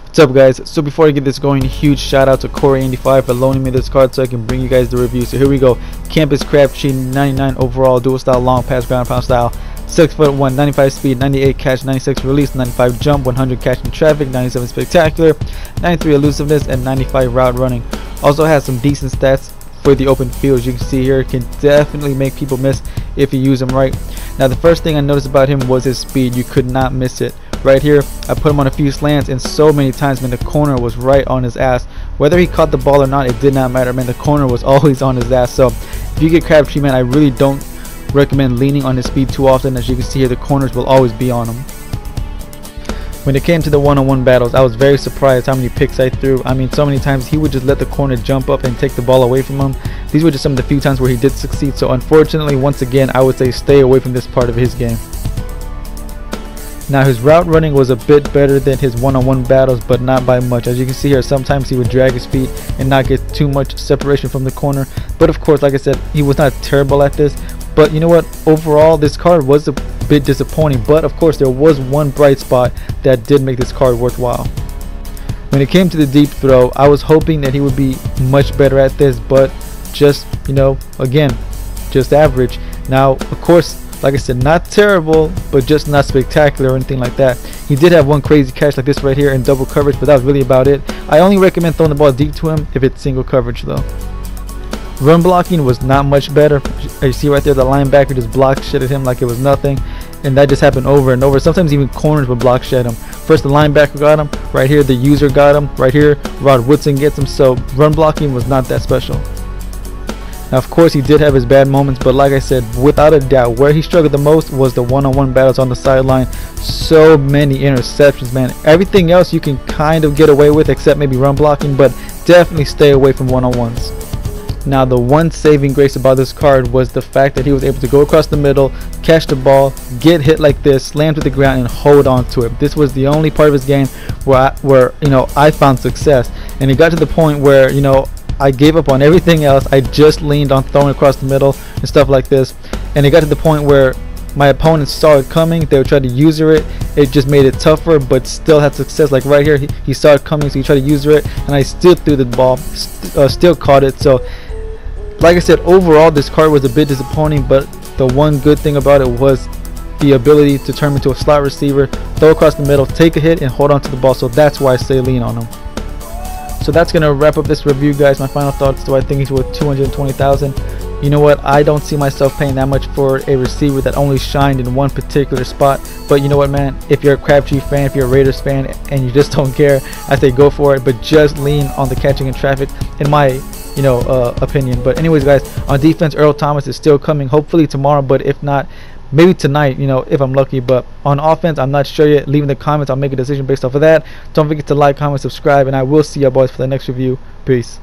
What's up, guys? So before I get this going, huge shout out to Corey85 for loaning me this card so I can bring you guys the review. So here we go. Campus Crabtree, 99 overall, dual style, long pass, ground pound style, 6'1", 95 speed, 98 catch, 96 release, 95 jump, 100 catch in traffic, 97 spectacular, 93 elusiveness, and 95 route running. Also has some decent stats for the open field. As you can see here, can definitely make people miss if you use him right. Now the first thing I noticed about him was his speed. You could not miss it. Right here, I put him on a few slants, and so many times, man, the corner was right on his ass. Whether he caught the ball or not, it did not matter, man. The corner was always on his ass. So if you get Crabtree, man, I really don't recommend leaning on his speed too often. As you can see here, the corners will always be on him. When it came to the one-on-one battles, I was very surprised how many picks I threw. I mean, so many times he would just let the corner jump up and take the ball away from him. These were just some of the few times where he did succeed. So unfortunately, once again, I would say stay away from this part of his game. Now his route running was a bit better than his one-on-one battles, but not by much. As you can see here, sometimes he would drag his feet and not get too much separation from the corner. But of course, like I said, he was not terrible at this. But you know what? Overall, this card was a bit disappointing. But of course, there was one bright spot that did make this card worthwhile. When it came to the deep throw, I was hoping that he would be much better at this, but just, you know, again, just average. Now, of course, like I said, not terrible, but just not spectacular or anything like that. He did have one crazy catch like this right here in double coverage, but that was really about it. I only recommend throwing the ball deep to him if it's single coverage though. Run blocking was not much better. As you see right there, the linebacker just block shedded him like it was nothing, and that just happened over and over. Sometimes even corners would block shed him. First the linebacker got him, right here the user got him, right here Rod Woodson gets him. So run blocking was not that special. Now of course he did have his bad moments, but like I said, without a doubt, where he struggled the most was the one-on-one battles on the sideline. So many interceptions, man. Everything else you can kind of get away with except maybe run blocking, but definitely stay away from one-on-ones. Now the one saving grace about this card was the fact that he was able to go across the middle, catch the ball, get hit like this, slam to the ground, and hold on to it. This was the only part of his game where you know, I found success, and it got to the point where, you know, I gave up on everything else. I just leaned on throwing across the middle and stuff like this, and it got to the point where my opponents saw it coming. They would try to user it. It just made it tougher, but still had success. Like right here, he saw it coming, so he tried to user it, and I still threw the ball, still caught it. So like I said, overall this card was a bit disappointing, but the one good thing about it was the ability to turn into a slot receiver, throw across the middle, take a hit, and hold on to the ball. So that's why I say lean on him. So that's gonna wrap up this review, guys. My final thoughts: do I think he's worth 220,000? You know what? I don't see myself paying that much for a receiver that only shined in one particular spot. But you know what, man? If you're a Crabtree fan, if you're a Raiders fan, and you just don't care, I say go for it. But just lean on the catching in traffic, in my opinion. But anyways, guys, on defense, Earl Thomas is still coming. Hopefully tomorrow, but if not, maybe tonight, you know, if I'm lucky. But on offense, I'm not sure yet. Leave in the comments. I'll make a decision based off of that. Don't forget to like, comment, subscribe, and I will see you boys for the next review. Peace.